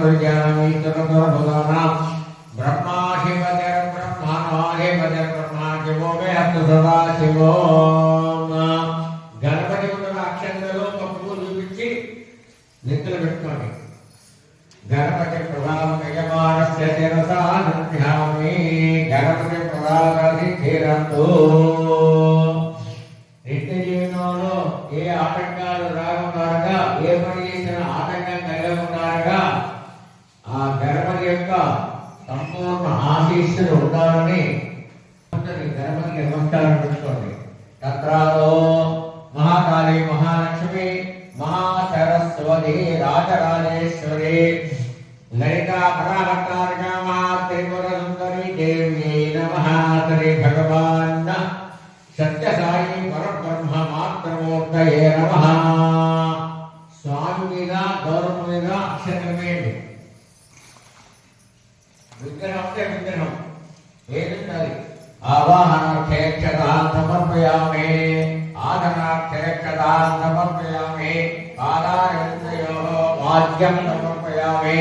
विज्ञानामि चतुर्भुजानां ब्रह्मा शिवजर ब्रह्माणोऽधिपतिर् ब्रह्मा शिवो मे हस्तु सदा शिवो गणपति अक्षंतलो कपूर చూపించి నెత్తులు పెట్టుకోండి गणपति प्रभाव यजमानस्य शिरसा नम्यामि गणपति प्रभावादि తీరంతో నిత్య జీవనంలో ఏ ఆటంకాలు రాకుండాగా ఏ పని చేసిన ఆటంకం కలగకుండాగా ఆ గణపతి యొక్క సంపూర్ణ ఆశీస్సులు ఉండాలని గణపతికి నమస్కారం పెట్టుకోండి తత్రాలో మహాకాళి మహాలక్ష్మి महासरस्वती राजराजेश्वरी ललिता पराभट्टारिका त्रिपुर सुंदरी देवी नमः श्री भगवान सत्य साई परब्रह्म मातृमूर्तये नमः स्वामी మీద గౌరవం మీద అక్షరం వేయండి విగ్రహం అంటే విగ్రహం ఏదంటారు ఆవాహనార్థే క్షతాన్ సమర్పయామి आदनार्थे क्षतान् समर्पयामि पादारविन्दयोः वाद्यं समर्पयामि